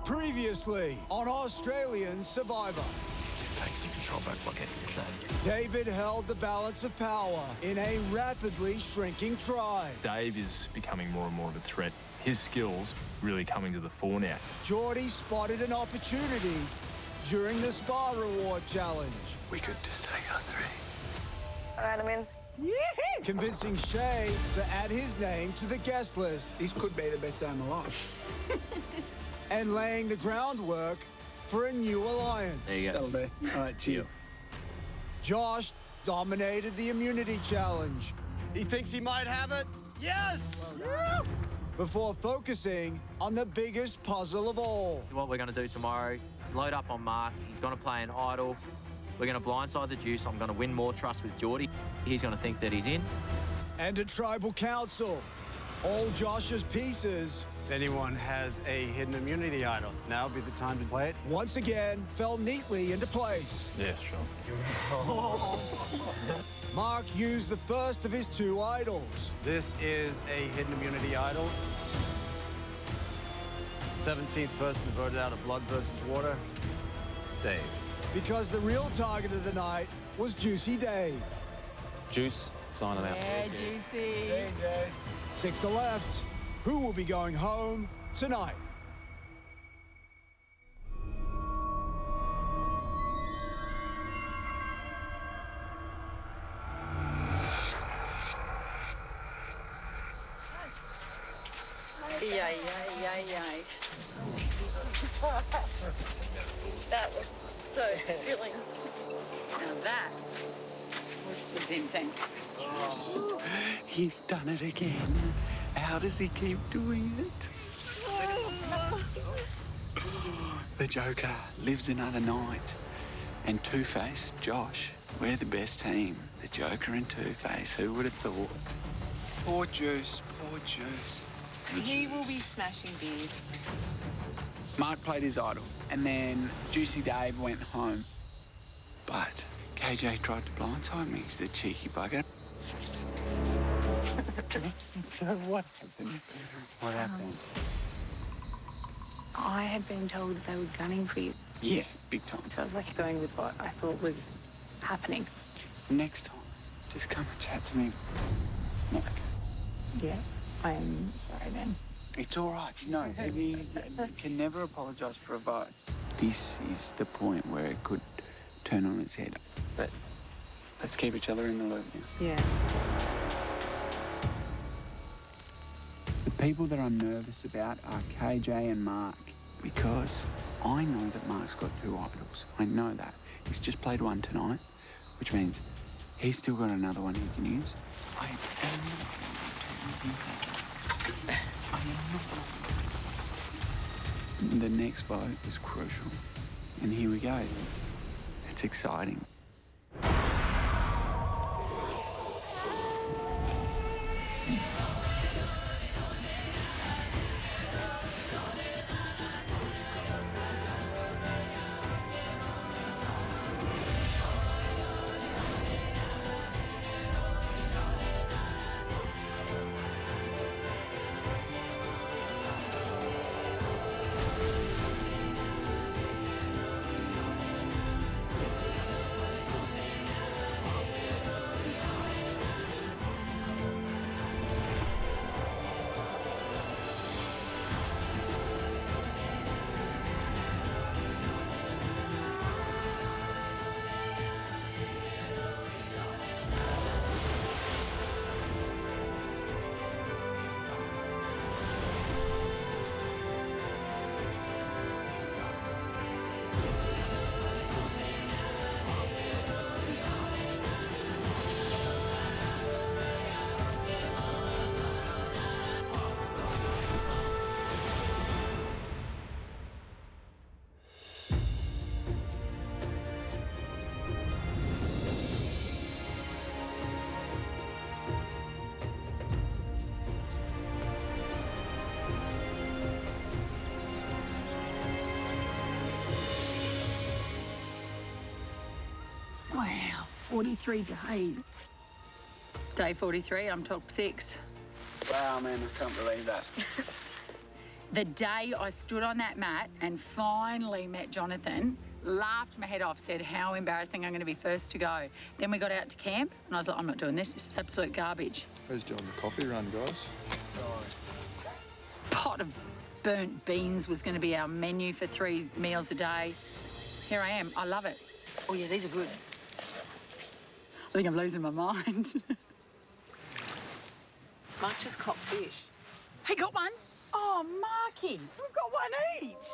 Previously on Australian Survivor. Takes the control back like anything. David held the balance of power in a rapidly shrinking tribe. Dave is becoming more and more of a threat. His skills really coming to the fore now. Geordie spotted an opportunity during the Spa Reward Challenge. We could just take our three. All right, I'm in. Convincing Shay to add his name to the guest list. This could be the best day of my life. And laying the groundwork for a new alliance. There you That'll go. do. All right, cheers. Josh dominated the immunity challenge. He thinks he might have it? Yes! Before focusing on the biggest puzzle of all. What we're going to do tomorrow is load up on Mark. He's going to play an idol. We're going to blindside the juice. I'm going to win more trust with Geordie. He's going to think that he's in. And a tribal council. All Josh's pieces, If anyone has a hidden immunity idol, now would be the time to play it. once again, fell neatly into place. Yeah, sure. Mark used the first of his two idols. This is a hidden immunity idol. 17th person voted out of blood versus water, Dave. Because the real target of the night was Juicy Dave. Juice, signing out. Yeah, juicy. 6 are left. Who will be going home tonight? Yay, yay, yay, yay. That was so thrilling. Now that was intense. He's done it again. How does he keep doing it? The Joker lives another night. And Two-Face, Josh, we're the best team. The Joker and Two-Face, who would have thought? Poor Juice, poor Juice. He will be smashing beers. Mark played his idol, and then Juicy Dave went home. But KJ tried to blindside me, the cheeky bugger. So what happened? What happened? I had been told they were gunning for you. Yeah, big time. So I was like going with what I thought was happening. Next time, just come and chat to me. Never go. Yeah, I am sorry then. It's all right. No, you can never apologise for a vote. This is the point where it could turn on its head. But let's keep each other in the loop now. Yeah. The people that I'm nervous about are KJ and Mark, because I know that Mark's got two idols. I know that. He's just played one tonight, which means he's still got another one he can use. I am not. The next vote is crucial. And here we go. It's exciting. Wow, 43 days. Day 43, I'm top 6. Wow, man, I can't believe that. The day I stood on that mat and finally met Jonathan, laughed my head off, said how embarrassing I'm going to be first to go. Then we got out to camp and I was like, I'm not doing this. This is absolute garbage. Who's doing the coffee run, guys? Pot of burnt beans was going to be our menu for 3 meals a day. Here I am. I love it. Oh, yeah, these are good. I think I'm losing my mind. Mark just caught fish. He got one? Oh, Marky, we've got one each.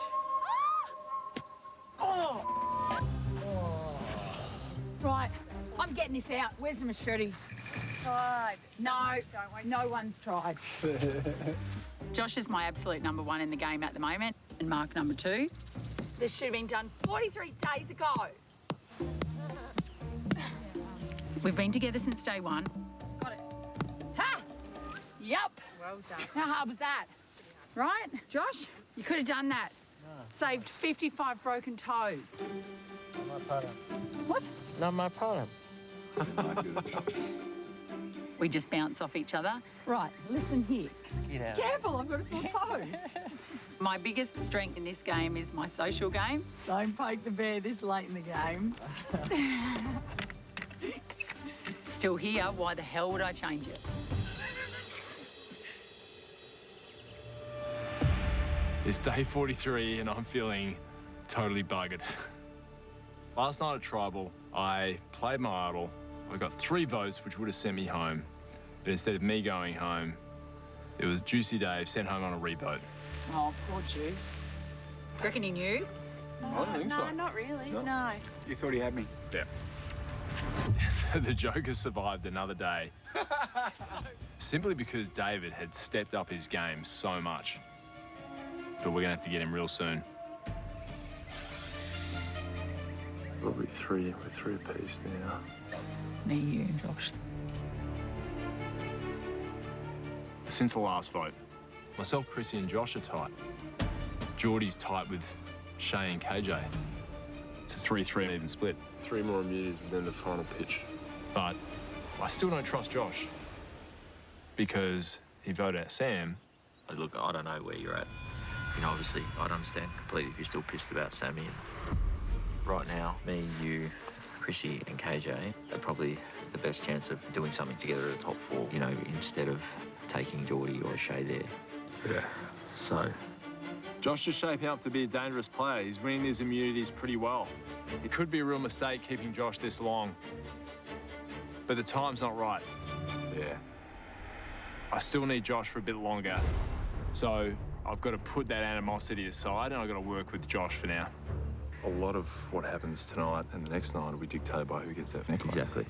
Ah! Oh. Right, I'm getting this out. Where's the machete? Tried. No, no one's tried. Josh is my absolute number 1 in the game at the moment, and Mark number 2. This should have been done 43 days ago. We've been together since day 1. Got it. Ha! Yup. Well done. How hard was that? Right, Josh? You could have done that. No. Saved 55 broken toes. Not my pattern. What? Not my pattern. We just bounce off each other. Right, listen here. Get out. Careful, I've got a sore toe. My biggest strength in this game is my social game. Don't poke the bear this late in the game. Still here, why the hell would I change it? It's day 43 and I'm feeling totally buggered. Last night at Tribal, I played my idol. I got 3 votes, which would have sent me home. But instead of me going home, it was Juicy Dave sent home on a reboat. Oh, poor Juice. Reckon he knew? I don't think so. No, not really. No. No. You thought he had me? Yeah. The Joker survived another day. Simply because David had stepped up his game so much. But we're going to have to get him real soon. Probably 3. We're 3 apiece now. Me, you, and Josh. Since the last vote, myself, Chrissy and Josh are tight. Geordie's tight with Shay and KJ. It's a 3-3 even split. 3 more immunities and then the final pitch. But I still don't trust Josh because he voted out Sam. Look, I don't know where you're at. You know, obviously, I'd understand completely if you're still pissed about Sammy. And right now, me, you, Chrissy and KJ are probably the best chance of doing something together at the top 4, you know, instead of taking Geordie or Shay there. Yeah. So, Josh is shaping up to be a dangerous player. He's winning his immunities pretty well. It could be a real mistake keeping Josh this long. But the time's not right. Yeah. I still need Josh for a bit longer. So I've got to put that animosity aside and I've got to work with Josh for now. A lot of what happens tonight and the next night will be dictated by who gets that necklace. exactly.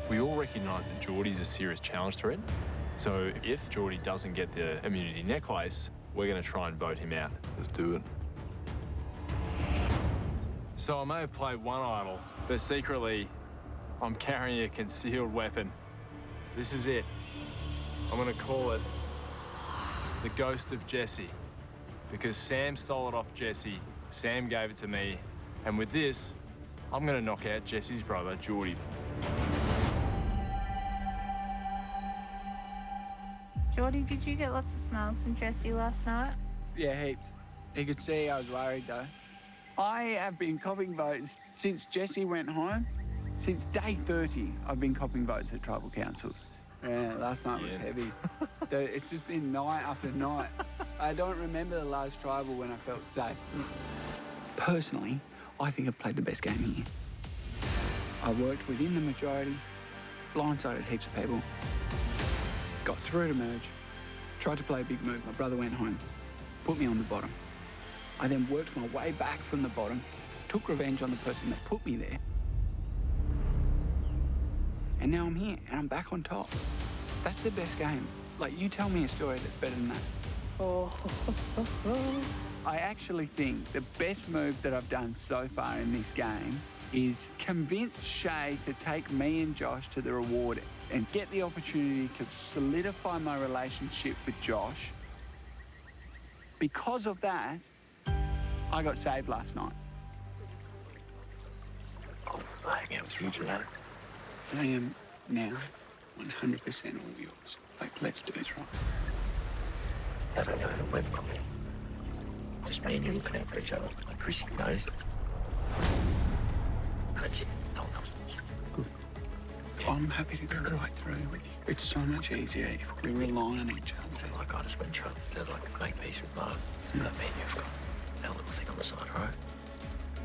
We all recognise that Geordie's a serious challenge threat. So if Geordie doesn't get the immunity necklace, we're going to try and vote him out. Let's do it. So I may have played one idol, but secretly, I'm carrying a concealed weapon. This is it. I'm going to call it the Ghost of Jesse. Because Sam stole it off Jesse, Sam gave it to me, and with this, I'm going to knock out Jesse's brother, Geordie. Geordie, did you get lots of smiles from Jesse last night? Yeah, heaps. He could see I was worried, though. I have been copping votes since Jesse went home. Since day 30, I've been copping votes at tribal councils. Yeah, last night was heavy. It's just been night after night. I don't remember the last tribal when I felt safe. Personally, I think I've played the best game here. I worked within the majority, blindsided heaps of people, got through to merge, tried to play a big move. My brother went home, put me on the bottom. I then worked my way back from the bottom, took revenge on the person that put me there. And now I'm here, and I'm back on top. That's the best game. Like, you tell me a story that's better than that. Oh. I actually think the best move that I've done so far in this game is convince Shay to take me and Josh to the reward and get the opportunity to solidify my relationship with Josh. Because of that, I got saved last night. I'll hang out with you tonight. I am now 100% all yours. Like, let's do this right. They don't know that we've got just me and you looking out for each other. Like Chrissy knows. That's it. No one else. I'm happy to go right through with you. It's so much easier if we rely on each other. I feel like I just went trouble to like make peace with Mark. That me and you've got our little thing on the side, right?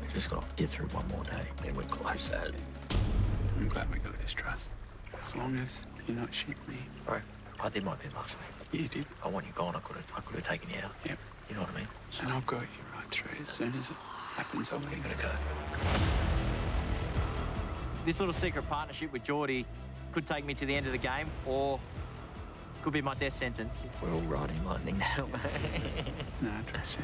We've just got to get through one more day, then we're close at it. I'm glad we got this trust. As long as you're not shitting me. Bro, I did my bit last week. You did. I want you gone. I could have taken you out. Yep. You know what I mean? And I've got you right through. As soon as it happens, I'll leave We're it. gonna go. This little secret partnership with Geordie could take me to the end of the game, or could be my death sentence. We're all riding lightning now, mate. No, trust you.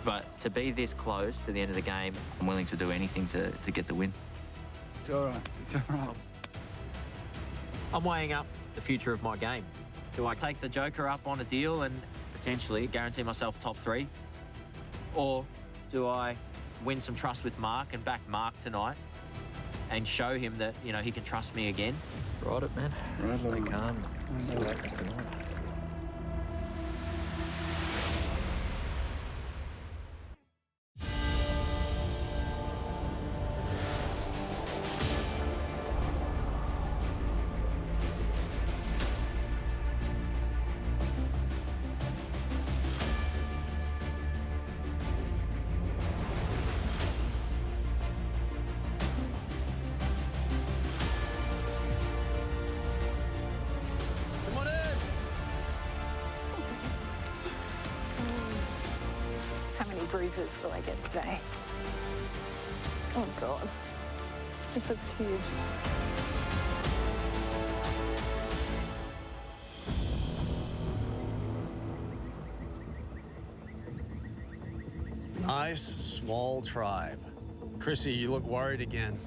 But to be this close to the end of the game, I'm willing to do anything to get the win. It's all right. It's all right. I'm weighing up the future of my game. Do I take the Joker up on a deal and potentially guarantee myself top 3? Or do I win some trust with Mark and back Mark tonight and show him that, you know, he can trust me again? Ride it, man. Right Stay on. calm. See what happens tonight. Come on in. How many bruises will I get today? Oh, God. This looks huge. Nice, small tribe. Chrissy, you look worried again.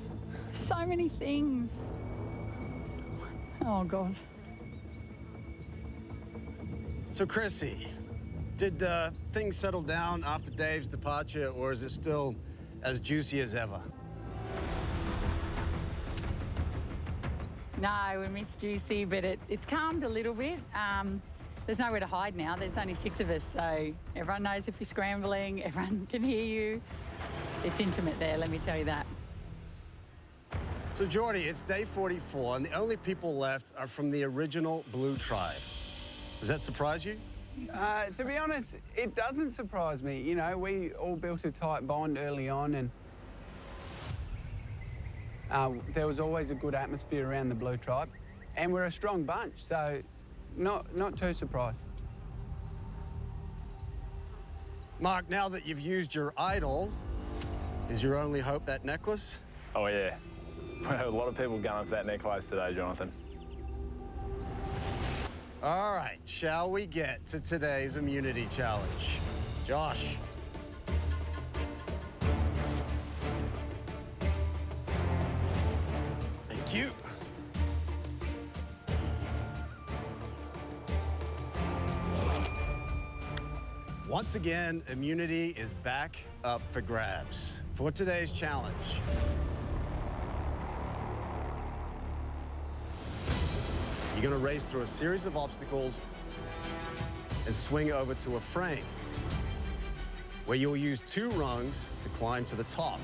So many things. Oh, God. So, Chrissy, did things settle down after Dave's departure, or is it still as juicy as ever? No, we miss Juicy, but it's calmed a little bit. There's nowhere to hide now. There's only 6 of us, so everyone knows if you're scrambling, everyone can hear you. It's intimate there, let me tell you that. So, Geordie, it's day 44, and the only people left are from the original Blue Tribe. Does that surprise you? To be honest, it doesn't surprise me. You know, we all built a tight bond early on, and there was always a good atmosphere around the Blue Tribe, and we're a strong bunch, so not too surprised. Mark, now that you've used your idol, is your only hope that necklace? Oh, yeah. A lot of people going for that necklace today, Jonathan. All right, shall we get to today's immunity challenge? Josh. Thank you. Once again, immunity is back up for grabs. For today's challenge, you're going to race through a series of obstacles and swing over to a frame where you'll use 2 rungs to climb to the top.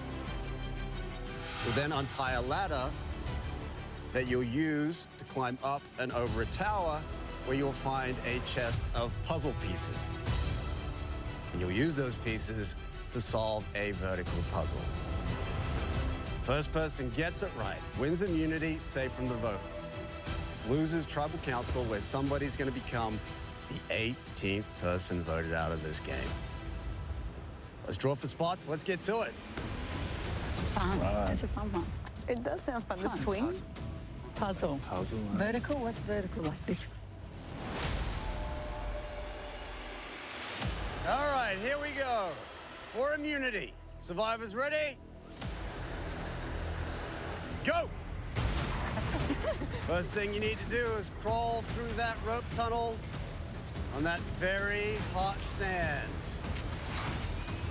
You'll then untie a ladder that you'll use to climb up and over a tower where you'll find a chest of puzzle pieces. And you'll use those pieces to solve a vertical puzzle. First person gets it right, wins immunity, safe from the vote. Loses tribal council, where somebody's going to become the 18th person voted out of this game. Let's draw for spots. Let's get to it. Fun. It's a fun one. It does sound fun. The swing. Puzzle. Puzzle, mate. Vertical? What's vertical like this? All right, here we go. For immunity. Survivors ready? Go! First thing you need to do is crawl through that rope tunnel on that very hot sand.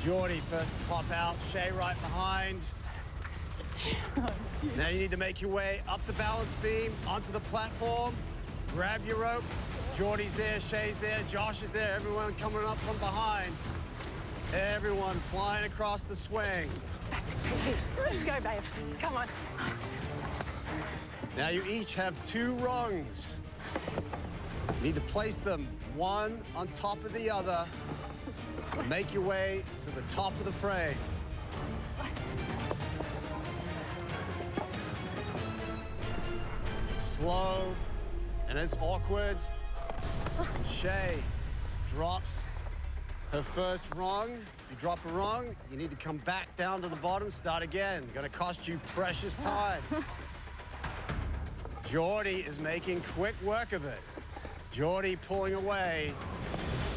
Geordie first to pop out, Shay right behind. Now you need to make your way up the balance beam, onto the platform, grab your rope, Geordie's there, Shay's there, Josh is there, everyone coming up from behind. Everyone flying across the swing. Let's go, babe. Come on. Now you each have 2 rungs. You need to place them one on top of the other. Make your way to the top of the frame. Slow, and it's awkward. And Shay drops her first rung. If you drop a rung, you need to come back down to the bottom, start again. Gonna cost you precious time. Geordie is making quick work of it. Geordie pulling away.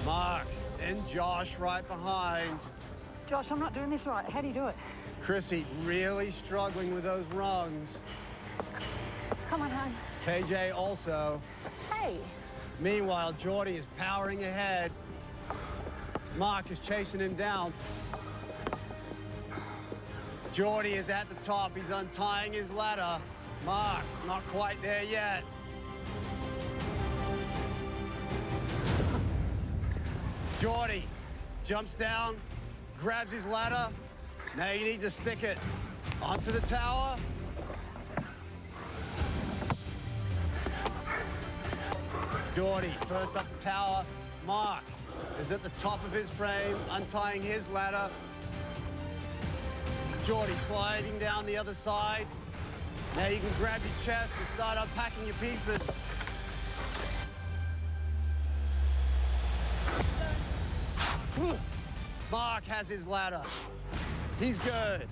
Mark and Josh right behind. Josh, I'm not doing this right. How do you do it? Chrissy really struggling with those rungs. Come on, hon. KJ also. Hey. Meanwhile, Geordie is powering ahead. Mark is chasing him down. Geordie is at the top. He's untying his ladder. Mark, not quite there yet. Geordie jumps down, grabs his ladder. Now you need to stick it onto the tower. Geordie first up the tower. Mark is at the top of his frame, untying his ladder. Geordie sliding down the other side. Now you can grab your chest and start unpacking your pieces. Mark has his ladder. He's good.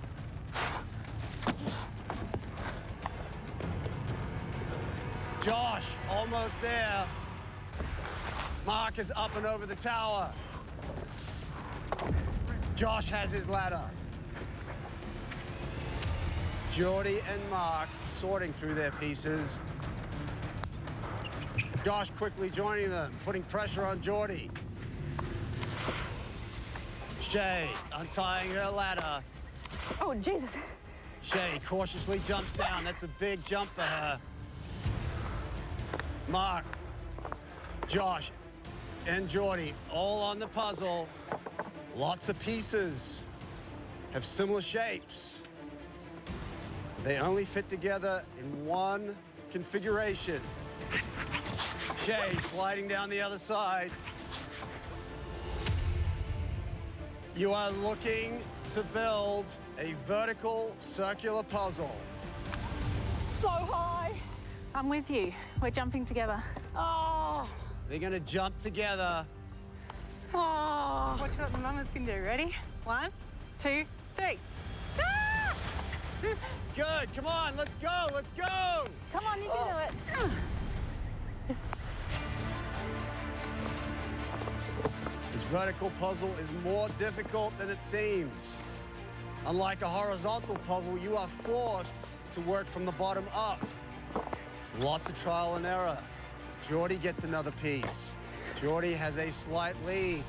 Josh, almost there. Mark is up and over the tower. Josh has his ladder. Geordie and Mark sorting through their pieces. Josh quickly joining them, putting pressure on Geordie. Shay untying her ladder. Oh, Jesus. Shay cautiously jumps down. That's a big jump for her. Mark, Josh, and Geordie all on the puzzle. Lots of pieces have similar shapes. They only fit together in one configuration. Shay sliding down the other side. You are looking to build a vertical circular puzzle. So high. I'm with you. We're jumping together. Oh. They're gonna jump together. Oh. Watch what the mamas can do. Ready? 1, 2, 3. Ah! Good, come on, let's go, let's go! Come on, you can do it. This vertical puzzle is more difficult than it seems. Unlike a horizontal puzzle, you are forced to work from the bottom up. There's lots of trial and error. Geordie gets another piece. Geordie has a slight lead.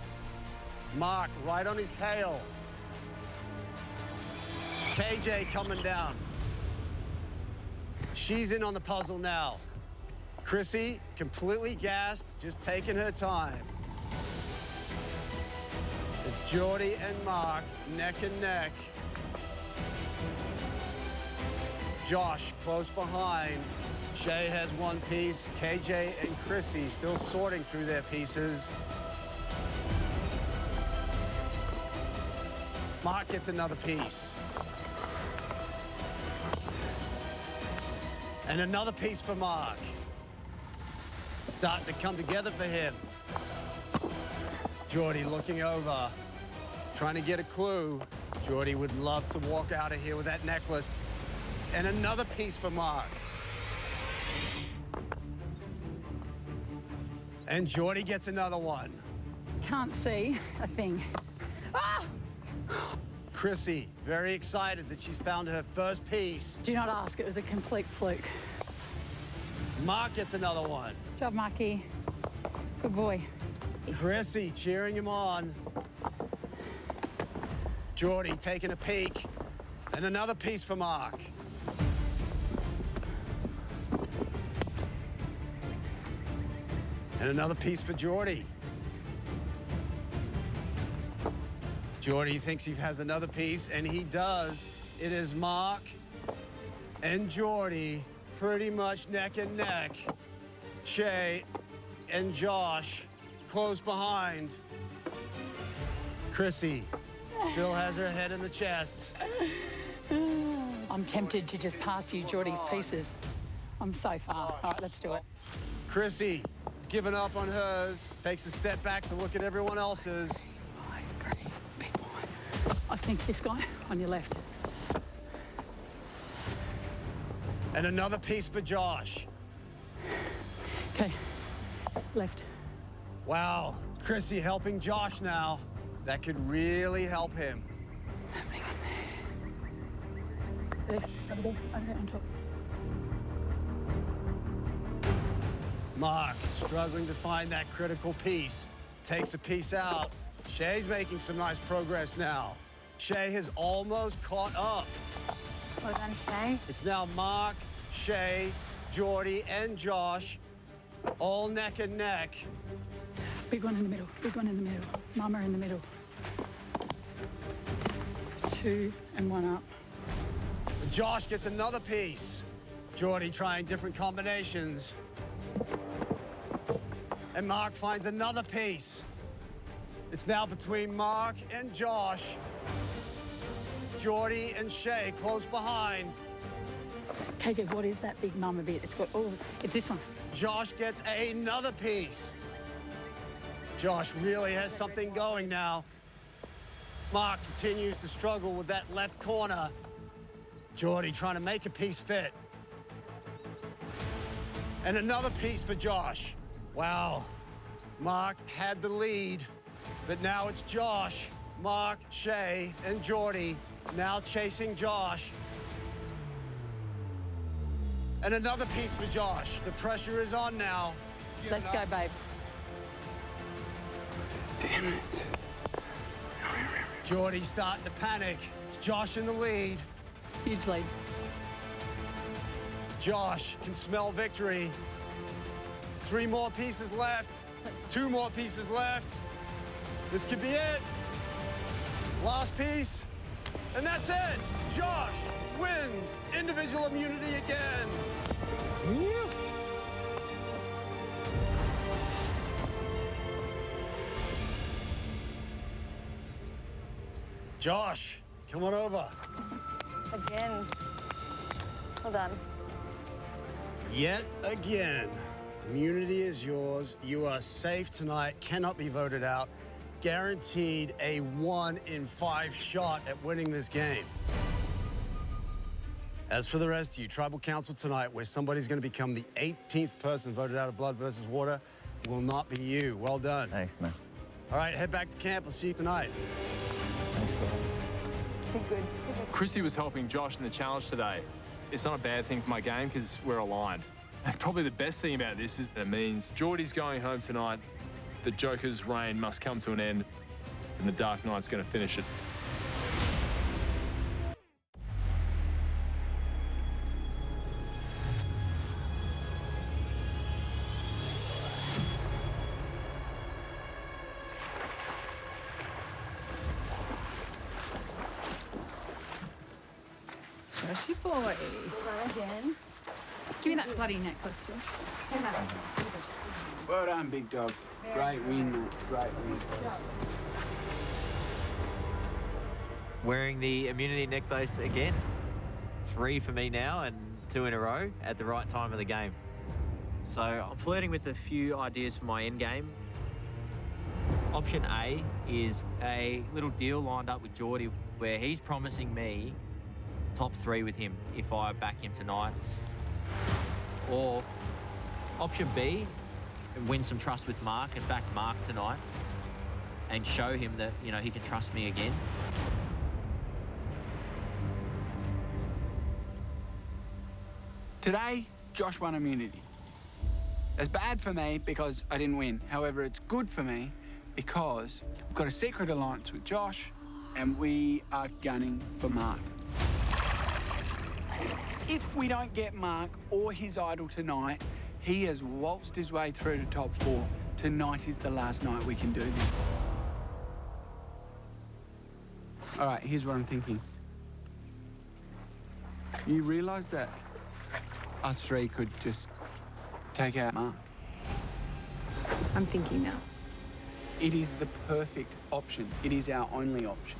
Mark right on his tail. KJ coming down. She's in on the puzzle now. Chrissy, completely gassed, just taking her time. It's Geordie and Mark, neck and neck. Josh close behind. Shay has one piece. KJ and Chrissy still sorting through their pieces. Mark gets another piece. And another piece for Mark. Starting to come together for him. Geordie looking over, trying to get a clue. Geordie would love to walk out of here with that necklace. And another piece for Mark. And Geordie gets another one. Can't see a thing. Ah! Chrissy, very excited that she's found her first piece. Do not ask, it was a complete fluke. Mark gets another one. Good job, Marky. Good boy. Chrissy cheering him on. Geordie taking a peek. And another piece for Mark. And another piece for Geordie. Geordie thinks he has another piece, and he does. It is Mark and Geordie pretty much neck and neck. Shay and Josh close behind. Chrissy still has her head in the chest. I'm tempted to just pass you Geordie's pieces. I'm so far. All right, let's do it. Chrissy, giving up on hers, takes a step back to look at everyone else's. I agree. Big boy. I think this guy on your left. And another piece for Josh. Okay, left. Wow, Chrissy helping Josh now. That could really help him. Left, over there, on top. Mark struggling to find that critical piece. Takes a piece out. Shay's making some nice progress now. Shay has almost caught up. Well done, Shay. It's now Mark, Shay, Geordie, and Josh, all neck and neck. Big one in the middle, big one in the middle. Mama in the middle. 2 and 1 up. Josh gets another piece. Geordie trying different combinations. And Mark finds another piece. It's now between Mark and Josh. Geordie and Shay close behind. KJ, what is that big mama bit? It's got, oh, it's this one. Josh gets another piece. Josh really has something going now. Mark continues to struggle with that left corner. Geordie trying to make a piece fit. And another piece for Josh. Wow. Mark had the lead, but now it's Josh, Mark, Shay, and Geordie now chasing Josh. And another piece for Josh. The pressure is on now. Let's go, babe. Damn it. Geordie's starting to panic. It's Josh in the lead. Huge lead. Josh can smell victory. 3 more pieces left. 2 more pieces left. This could be it. Last piece. And that's it. Josh wins individual immunity again. Josh, come on over. Again. Well done. Yet again, immunity is yours. You are safe tonight, cannot be voted out. Guaranteed a 1 in 5 shot at winning this game. As for the rest of you, Tribal Council tonight, where somebody's going to become the 18th person voted out of Blood versus Water, will not be you. Well done. Thanks, man. All right, head back to camp. We'll see you tonight. Good. Chrissy was helping Josh in the challenge today. It's not a bad thing for my game because we're aligned. And probably the best thing about this is that it means Geordie's going home tonight, the Joker's reign must come to an end, and the Dark Knight's going to finish it. Joshy boy. Well done again. Give me that bloody necklace, Josh. Well done, big dog. Great win, mate. Great win. Wearing the immunity necklace again. 3 for me now and 2 in a row at the right time of the game. So I'm flirting with a few ideas for my end game. Option A is a little deal lined up with Geordie where he's promising me top 3 with him if I back him tonight. Or option B, win some trust with Mark and back Mark tonight and show him that, you know, he can trust me again. Today, Josh won immunity. It's bad for me because I didn't win. However, it's good for me because we've got a secret alliance with Josh and we are gunning for Mark. If we don't get Mark or his idol tonight, He has waltzed his way through to top 4. Tonight is the last night we can do this. All right, here's what I'm thinking. You realise that us three could just take out Mark? I'm thinking now. It is the perfect option. It is our only option.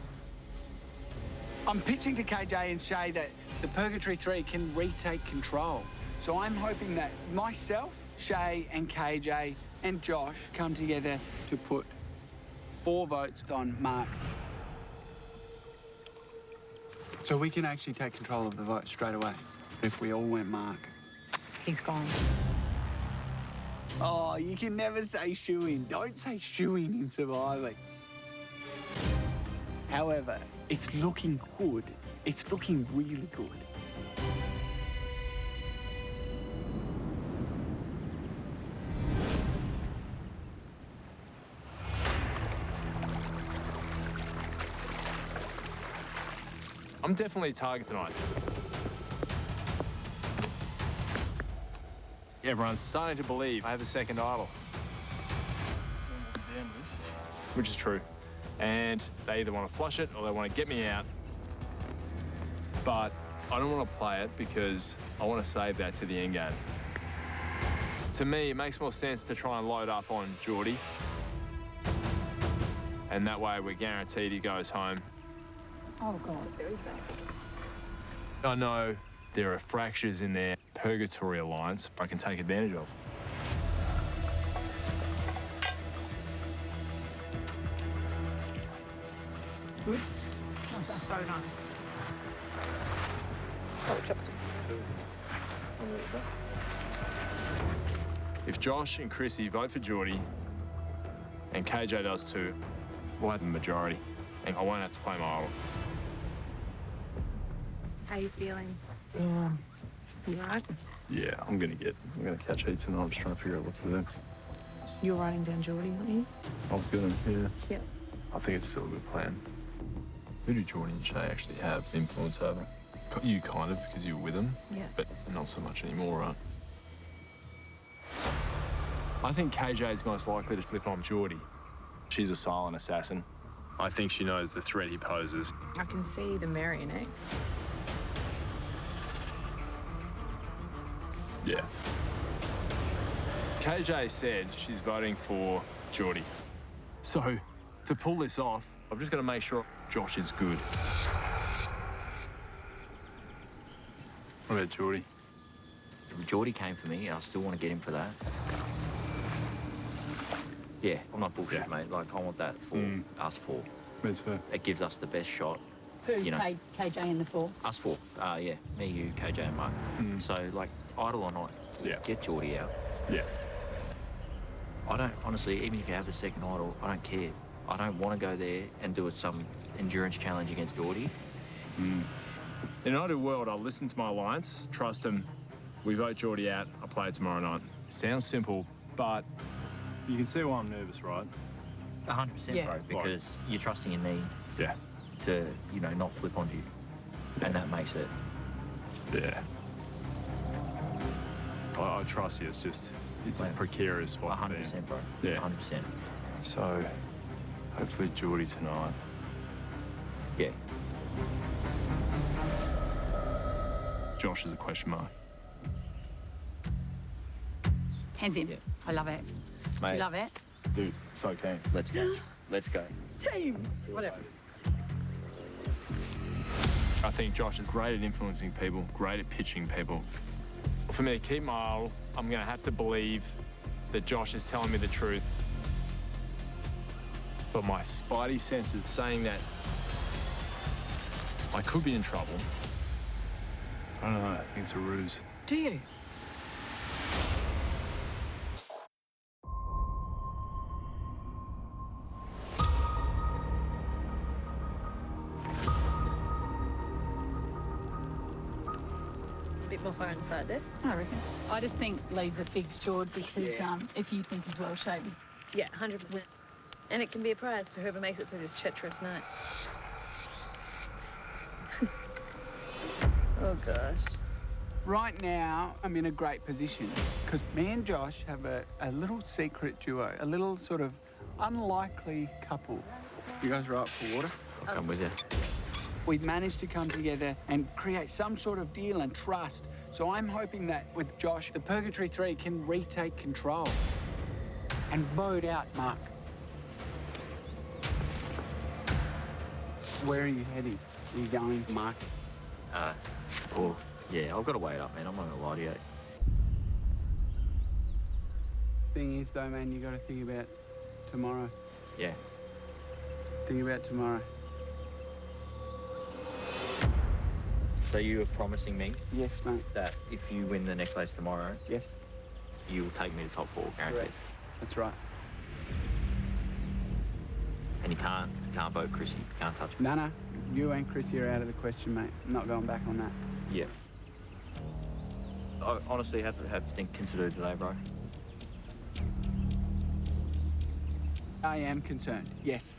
I'm pitching to KJ and Shay that the Purgatory 3 can retake control. So I'm hoping that myself, Shay and KJ and Josh come together to put 4 votes on Mark. So we can actually take control of the vote straight away if we all went Mark. He's gone. Oh, you can never say shoe-in. Don't say shoe-in in surviving. However, it's looking good. It's looking really good. I'm definitely a target tonight. Everyone's starting to believe I have a second idol. Which is true. And they either want to flush it or they want to get me out. But I don't want to play it because I want to save that to the end game. To me, it makes more sense to try and load up on Geordie. And that way we're guaranteed he goes home. Oh, God, very bad. I know there are fractures in their Purgatory alliance I can take advantage of. Good. That's so nice. Oh, chopsticks. If Josh and Chrissy vote for Geordie, and KJ does too, we'll have the majority, and I won't have to play my idol. How are you feeling? You right? Yeah, I'm gonna catch heat tonight. I'm just trying to figure out what to do. You're writing down Geordie, aren't you? I was gonna, yeah. Yep. I think it's still a good plan. Who do Geordie and Shay actually have influence over? You kind of, because you were with them. Yeah. But not so much anymore, right? I think KJ is most likely to flip on Geordie. She's a silent assassin. I think she knows the threat he poses. I can see the marionette. Yeah. KJ said she's voting for Geordie. So, to pull this off, I've just got to make sure Josh is good. What about Geordie? If Geordie came for me, I still want to get him for that. Yeah, I'm not bullshit, mate. Like, I want that for us 4. That's fair. It gives us the best shot. Who? You know, KJ in the 4? us 4. Yeah, me, you, KJ, and Mark. So, like, idle or not, get Geordie out. Yeah. I don't, honestly, even if you have a second idol, I don't care. I don't want to go there and do some endurance challenge against Geordie. In an ideal world, I'll listen to my alliance, trust them, we vote Geordie out, I play it tomorrow night. Sounds simple, but you can see why I'm nervous, right? 100%, bro, because you're trusting in me to, you know, not flip on you. And that makes it. Yeah. I trust you, it's just, it's a precarious spot. 100%, bro. Yeah. 100%. So, hopefully Geordie tonight. Yeah. Josh is a question mark. Hands in. Yeah. I love it. Mate, You love it? Dude, so keen. let's go. Let's go. Team. Whatever. I think Josh is great at influencing people, great at pitching people. For me to keep my idol, I'm going to have to believe that Josh is telling me the truth. But my spidey sense is saying that I could be in trouble. I don't know, I think it's a ruse. Do you? Bit more fire inside there. I reckon. I just think leave the figs jawed because if you think as well, Shay. Yeah, 100%. And it can be a prize for whoever makes it through this treacherous night. Oh, gosh. Right now, I'm in a great position because me and Josh have a little secret duo, a little sort of unlikely couple. You guys right for water? I'll come with you. We've managed to come together and create some sort of deal and trust. So I'm hoping that with Josh, the Purgatory 3 can retake control and blow it out, Mark. Where are you heading? Are you going, Mark? Well, yeah, I've got to wait up, man. I'm not gonna lie to you. Thing is, though, man, you got to think about tomorrow. Yeah. Think about tomorrow. So you were promising me Yes, mate. that if you win the necklace tomorrow, Yes, you will take me to top 4, guaranteed. correct. That's right. And you can't vote Chrissy. You can't touch me. No, you and Chrissy are out of the question, mate. I'm not going back on that. Yeah. I honestly have to think consider today, bro. I am concerned, yes.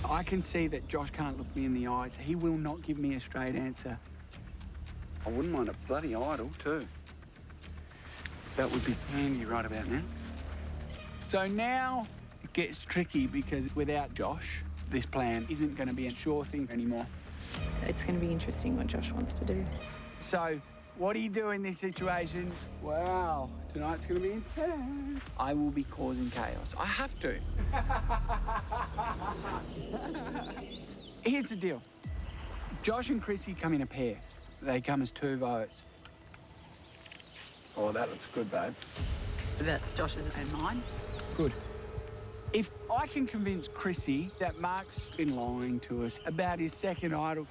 I can see that Josh can't look me in the eyes. He will not give me a straight answer. I wouldn't mind a bloody idol, too. That would be handy right about now. So now it gets tricky because without Josh, this plan isn't going to be a sure thing anymore. It's going to be interesting what Josh wants to do. So, what do you do in this situation? Wow, tonight's going to be intense. I will be causing chaos. I have to. Here's the deal. Josh and Chrissy come in a pair. They come as 2 votes. Oh, that looks good, babe. That's Josh's and mine. Good. If I can convince Chrissy that Mark's been lying to us about his second idol,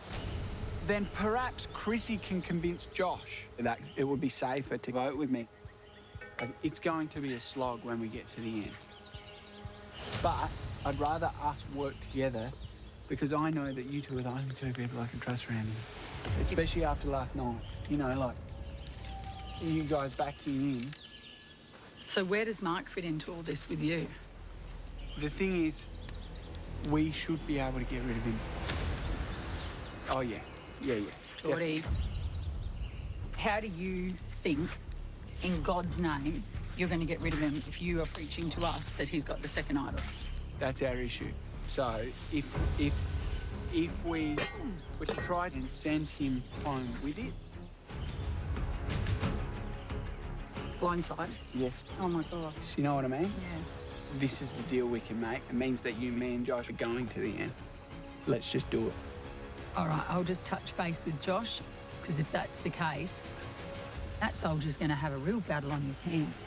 then perhaps Chrissy can convince Josh that it would be safer to vote with me. But it's going to be a slog when we get to the end. But I'd rather us work together because I know that you two are the only 2 people I can trust around here. Especially after last night. You know, like, you guys backed me in. So where does Mark fit into all this with you? The thing is, we should be able to get rid of him. Oh, yeah. Yeah. Geordie, how do you think, in God's name, you're going to get rid of him if you are preaching to us that he's got the second idol? That's our issue. So, if we were to try and send him home with it... Blindside? Yes. Oh, my God. You know what I mean? Yeah. This is the deal we can make. It means that you, me and Josh are going to the end. Let's just do it. All right, I'll just touch base with Josh, because if that's the case, that soldier's going to have a real battle on his hands.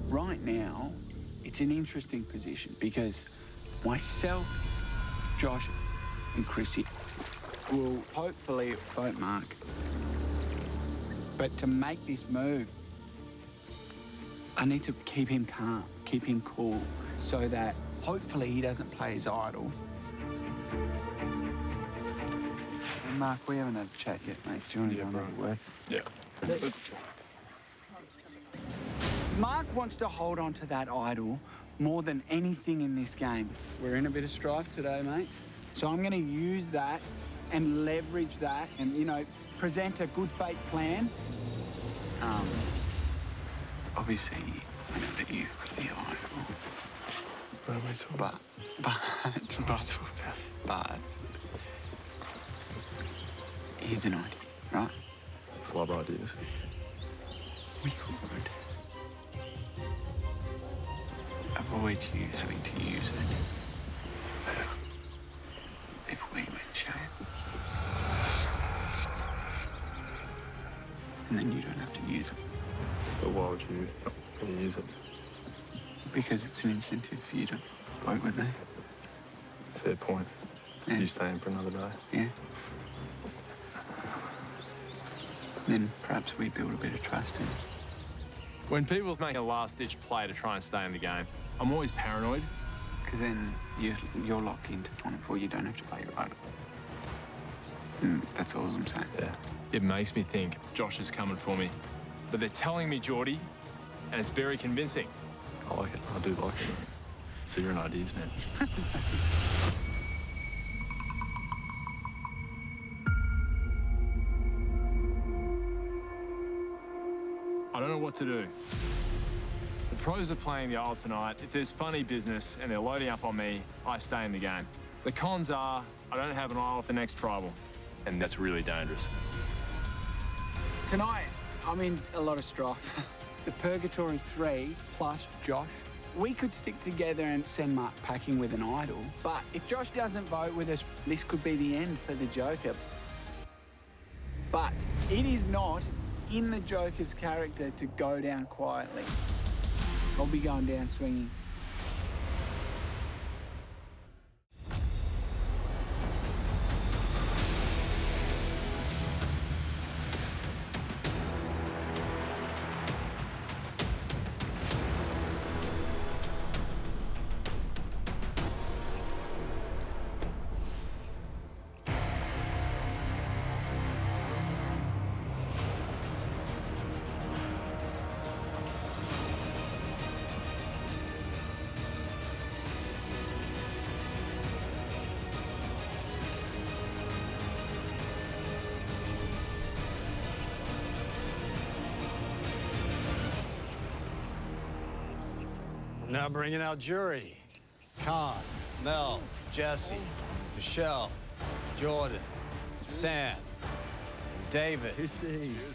Right now, it's an interesting position because myself, Josh, and Chrissy will hopefully vote Mark. But to make this move, I need to keep him calm, keep him cool, so that hopefully he doesn't play his idol. And Mark, we haven't had a chat yet, mate. Do you want to go another word? Yeah. Let's go. Mark wants to hold on to that idol more than anything in this game. We're in a bit of strife today, mate. So I'm going to use that and leverage that and, you know, present a good faith plan. Obviously, I know that you've got the idol. What are we talking about? But here's an idea, right? Love ideas. We could avoid you having to use it if we went jail. And then you don't have to use it. But why would you not going to use it? Because it's an incentive for you to vote with me. Fair point. Yeah. You staying for another day? Yeah. Then perhaps we build a bit of trust in. When people make a last-ditch play to try and stay in the game, I'm always paranoid. Because then you're locked into Final Four. You don't have to play your idol. That's all I'm saying. Yeah. It makes me think Josh is coming for me. But they're telling me, Geordie, and it's very convincing. I like it. I do like it. So you're in ideas, man. I don't know what to do. The pros are playing the idle tonight. If there's funny business and they're loading up on me, I stay in the game. The cons are I don't have an idle for next tribal. And that's really dangerous. Tonight, I'm in a lot of strife. The Purgatory 3 plus Josh, we could stick together and send Mark packing with an idol. But if Josh doesn't vote with us, this could be the end for the Joker. But it is not in the Joker's character to go down quietly. I'll be going down swinging. Now bringing out jury. Con, Mel, Jesse, Michelle, Jordan, Sam, and David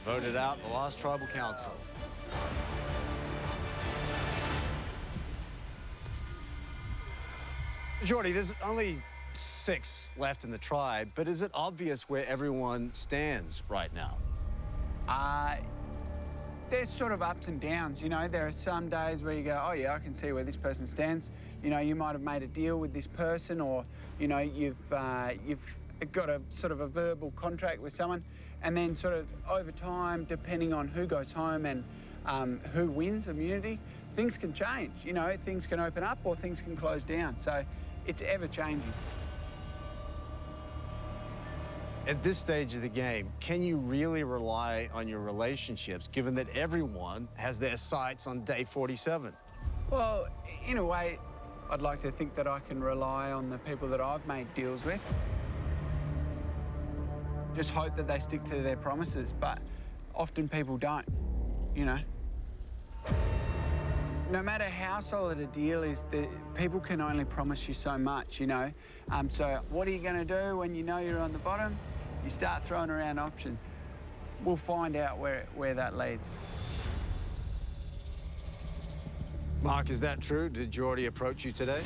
voted out the Lost Tribal Council. Jordy, there's only 6 left in the tribe, but is it obvious where everyone stands right now? There's sort of ups and downs, you know. There are some days where you go, oh yeah, I can see where this person stands. You know, you might have made a deal with this person, or, you know, you've got a sort of a verbal contract with someone, and then sort of over time, depending on who goes home and who wins immunity, things can change. You know, things can open up or things can close down. So it's ever changing. At this stage of the game, can you really rely on your relationships, given that everyone has their sights on day 47? Well, in a way, I'd like to think that I can rely on the people that I've made deals with. Just hope that they stick to their promises, but often people don't, you know. No matter how solid a deal is, people can only promise you so much, you know. So what are you going to do when you know you're on the bottom? You start throwing around options. We'll find out where that leads. Mark, is that true? Did Geordie approach you today?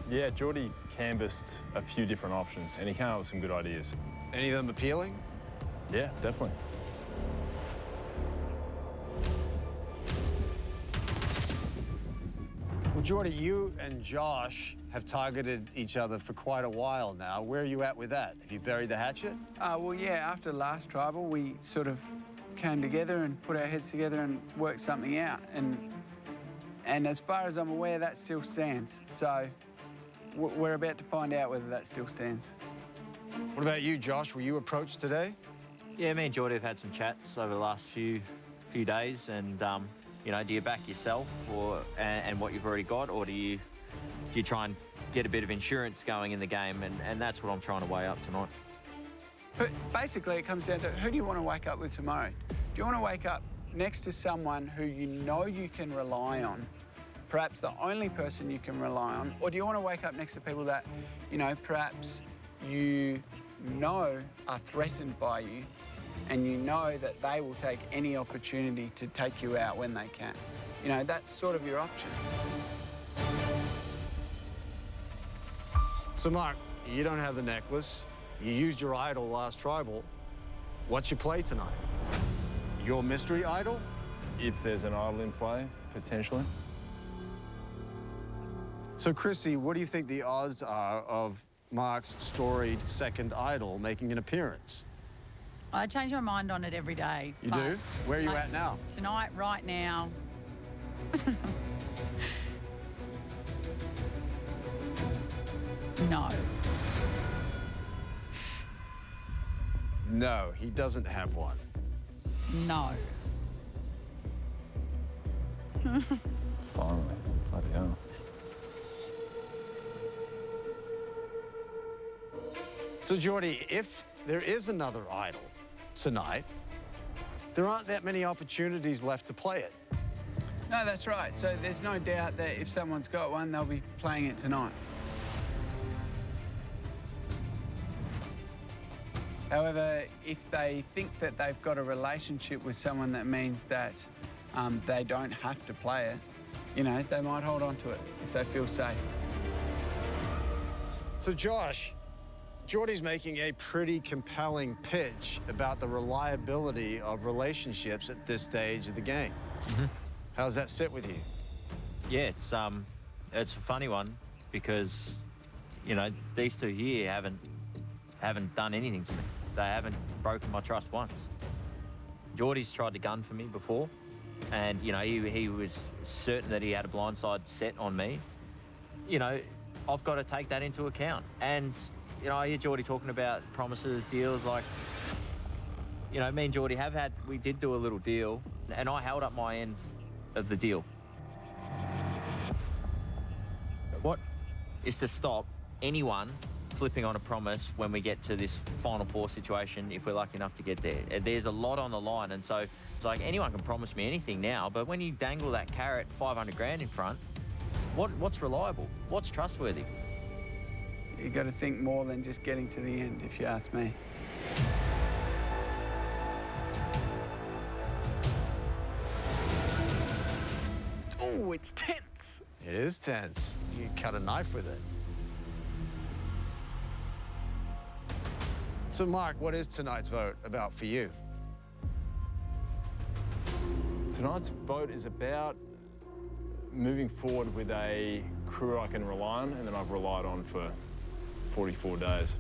Yeah, Geordie canvassed a few different options, and he came up with some good ideas. Any of them appealing? Yeah, definitely. Well, Geordie, you and Josh have targeted each other for quite a while now. Where are you at with that? Have you buried the hatchet? Well, yeah, after last tribal, we sort of came together and put our heads together and worked something out. And as far as I'm aware, that still stands. So we're about to find out whether that still stands. What about you, Josh? Were you approached today? Yeah, me and Geordie have had some chats over the last few days, and you know, do you back yourself and what you've already got, or do you try and get a bit of insurance going in the game? And that's what I'm trying to weigh up tonight. But basically, it comes down to who do you want to wake up with tomorrow? Do you want to wake up next to someone who you know you can rely on, perhaps the only person you can rely on, or do you want to wake up next to people that, you know, perhaps you know are threatened by you, and you know that they will take any opportunity to take you out when they can? You know, that's sort of your option. So, Mark, you don't have the necklace. You used your idol last tribal. What's your play tonight? Your mystery idol? If there's an idol in play, potentially. So, Chrissy, what do you think the odds are of Mark's storied second idol making an appearance? I change my mind on it every day. You do? Where are you at now? Tonight, right now. No. No, he doesn't have one. No. Finally. Bloody hell. So, Geordie, if there is another idol tonight, there aren't that many opportunities left to play it. No, that's right. So there's no doubt that if someone's got one, they'll be playing it tonight. However, if they think that they've got a relationship with someone, that means that they don't have to play it, you know, they might hold on to it if they feel safe. So, Josh, Geordie's making a pretty compelling pitch about the reliability of relationships at this stage of the game. How does that sit with you? Yeah, it's a funny one because, you know, these two here haven't done anything to me. They haven't broken my trust once. Geordie's tried to gun for me before, and, you know, he was certain that he had a blindside set on me. You know, I've got to take that into account. And, you know, I hear Geordie talking about promises, deals, like, you know, me and Geordie we did do a little deal, and I held up my end of the deal. What is to stop anyone flipping on a promise when we get to this Final Four situation, if we're lucky enough to get there? There's a lot on the line, and so it's like anyone can promise me anything now, but when you dangle that carrot 500 grand in front, what's reliable? What's trustworthy? You got to think more than just getting to the end, if you ask me. Oh, it's tense. It is tense. You cut a knife with it. So, Mark, what is tonight's vote about for you? Tonight's vote is about moving forward with a crew I can rely on and that I've relied on for 44 days.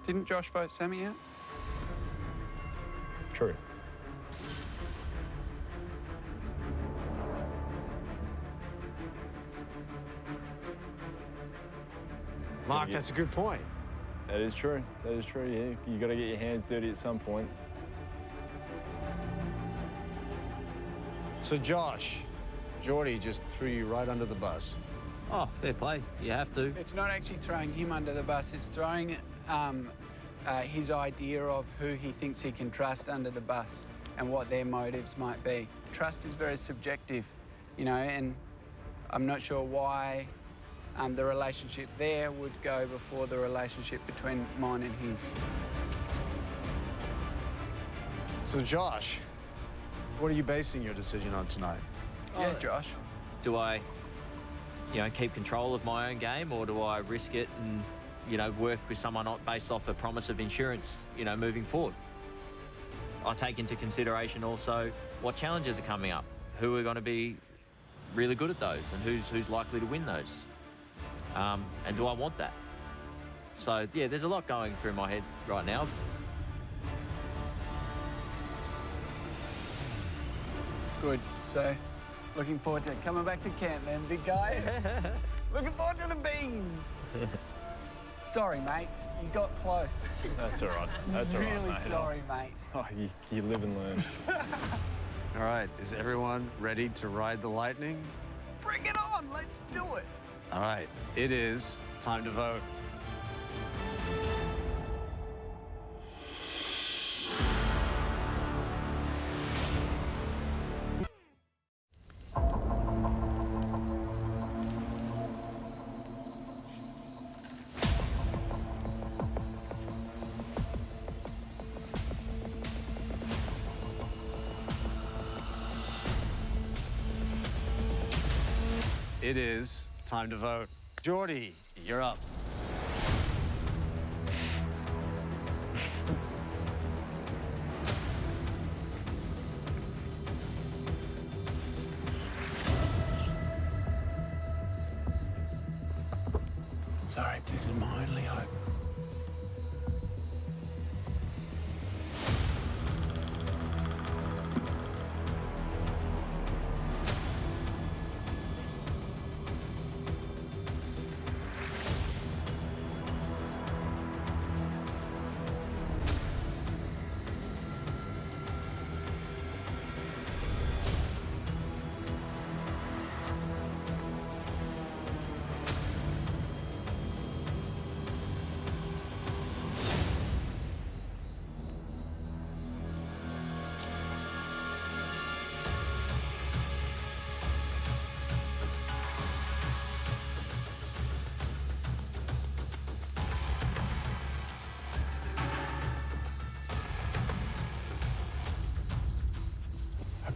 Didn't Josh vote Sammy out? True. Mark, that's a good point. That is true. That is true, yeah. You got to get your hands dirty at some point. So, Josh, Geordie just threw you right under the bus. Oh, fair play. You have to. It's not actually throwing him under the bus, it's throwing his idea of who he thinks he can trust under the bus and what their motives might be. Trust is very subjective, you know, and I'm not sure why the relationship there would go before the relationship between mine and his. So, Josh, what are you basing your decision on tonight? Yeah, Josh. Do I, you know, keep control of my own game, or do I risk it and, you know, work with someone not based off a promise of insurance, you know, moving forward? I take into consideration also what challenges are coming up, who are going to be really good at those, and who's likely to win those. And do I want that? So, yeah, there's a lot going through my head right now. Good. So, looking forward to coming back to camp then, big guy. Looking forward to the beans. Sorry, mate. You got close. That's all right. That's all right, Really mate. sorry, mate. Oh, you live and learn. All right, is everyone ready to ride the lightning? Bring it on. Let's do it. All right, it is time to vote. It is time to vote. Geordie, you're up. Sorry, this is my only hope.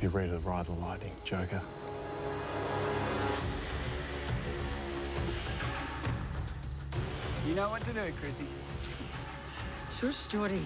you're ready to ride the lightning, Joker. You know what to do, Chrissy. Shush, Geordie.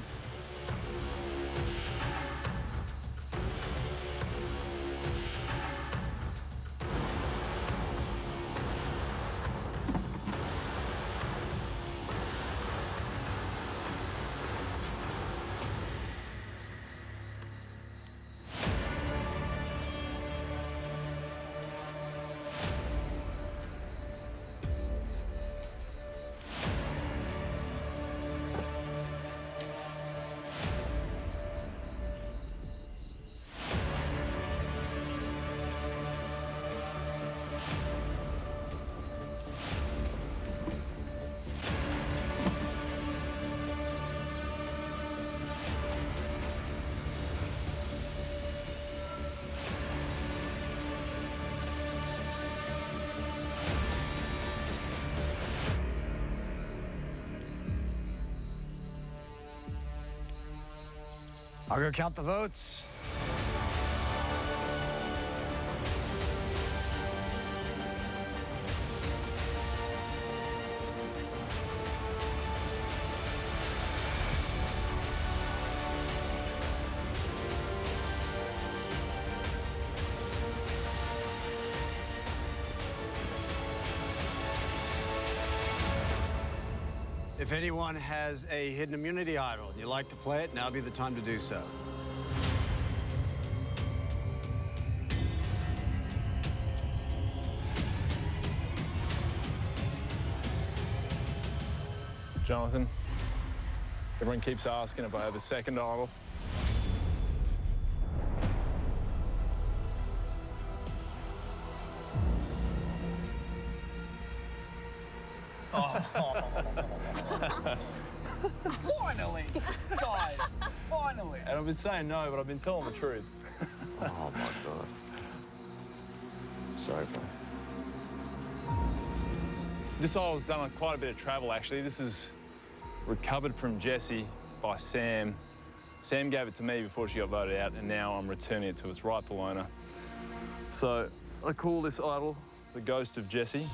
I'll go count the votes. If anyone has a hidden immunity idol and you like to play it, now would be the time to do so. Jonathan, everyone keeps asking if I have a second idol. Finally! Guys, finally! And I've been saying no, but I've been telling the truth. Oh my God. Sorry, bro. This idol's done on quite a bit of travel, actually. This is recovered from Jessie by Sam. Sam gave it to me before she got voted out, and now I'm returning it to its rightful owner. So I call this idol the Ghost of Jessie.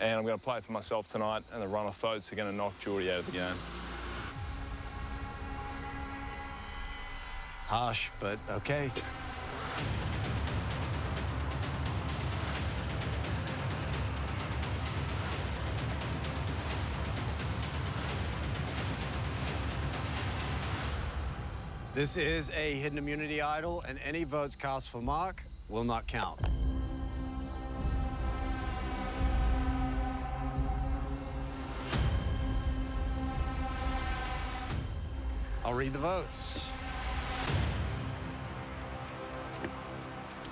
And I'm going to play it for myself tonight, and the runoff votes are going to knock Geordie out of the game. Harsh, but okay. This is a hidden immunity idol, and any votes cast for Mark will not count. I'll read the votes.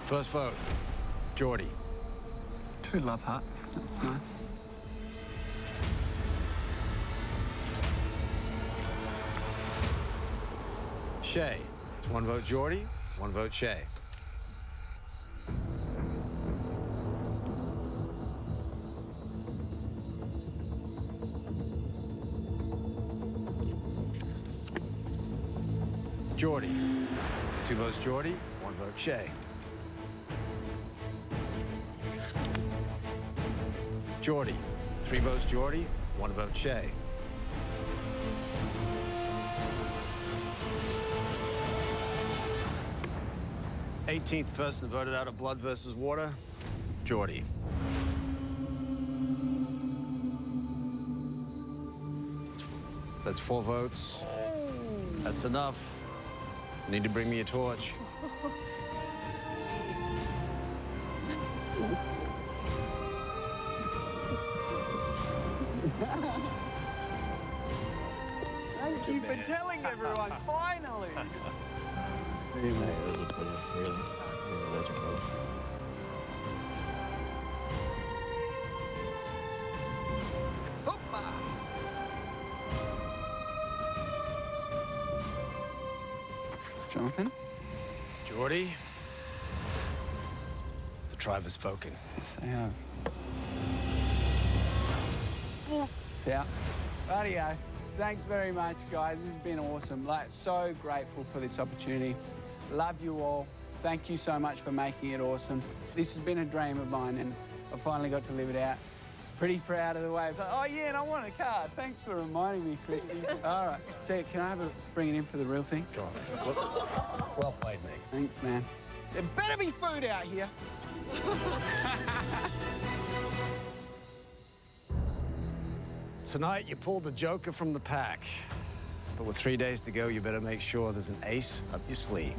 First vote, Geordie. 2 love hearts. That's nice. Shay. It's 1 vote Geordie, 1 vote Shay. Geordie. 2 votes Geordie, 1 vote Shay. Geordie. 3 votes Geordie, 1 vote Shay. Eighteenth person voted out of blood versus water, Geordie. That's 4 votes. That's enough. Need to bring me a torch. Thank you for telling everyone, finally! Hey, mate, it was a pleasure, really. You're a legend, brother. Jonathan? Geordie, the tribe has spoken. Yes, they have. It's out. Radio. Thanks very much, guys. This has been awesome. Like, so grateful for this opportunity. Love you all. Thank you so much for making it awesome. This has been a dream of mine, and I finally got to live it out. Pretty proud of the way. But, oh, yeah, and I want a car. Thanks for reminding me, Christy. All right. So, can I bring it in for the real thing? Go on. Well played, mate. Thanks, man. There better be food out here. Tonight, you pulled the joker from the pack. But with 3 days to go, you better make sure there's an ace up your sleeve.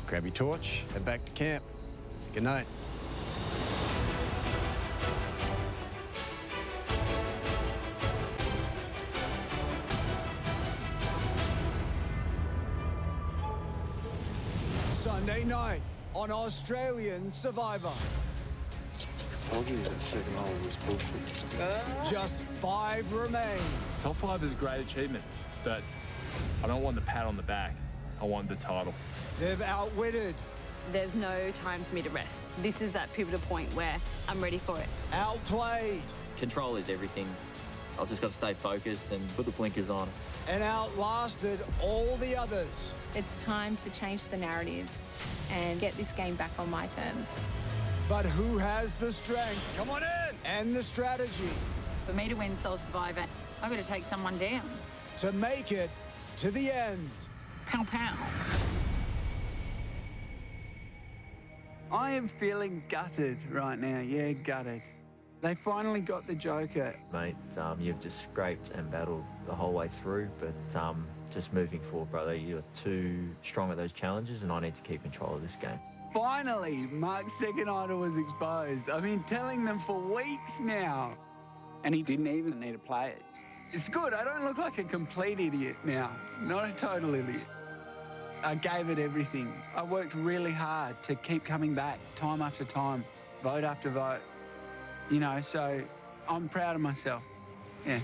Grab your torch, head back to camp. Good night. Sunday night on Australian Survivor. I told you that second hole was bullshit. Just 5 remain. Top 5 is a great achievement, but I don't want the pat on the back. I want the title. They've outwitted, There's no time for me to rest. This is that pivotal point where I'm ready for it. outplayed, Control is everything. I've just got to stay focused and put the blinkers on. and outlasted all the others. It's time to change the narrative and get this game back on my terms. But who has the strength? Come on in! And the strategy For me to win Soul Survivor, I've got to take someone down. to make it to the end. Pow, pow. I am feeling gutted right now. Yeah, gutted. They finally got the joker. Mate, you've just scraped and battled the whole way through, but just moving forward, brother, you're too strong at those challenges, and I need to keep control of this game. Finally, Mark's second idol was exposed. I've been telling them for weeks now. And he didn't even need to play it. It's good. I don't look like a complete idiot now. Not a total idiot. I gave it everything. I worked really hard to keep coming back time after time, vote after vote. You know, so I'm proud of myself. Yeah.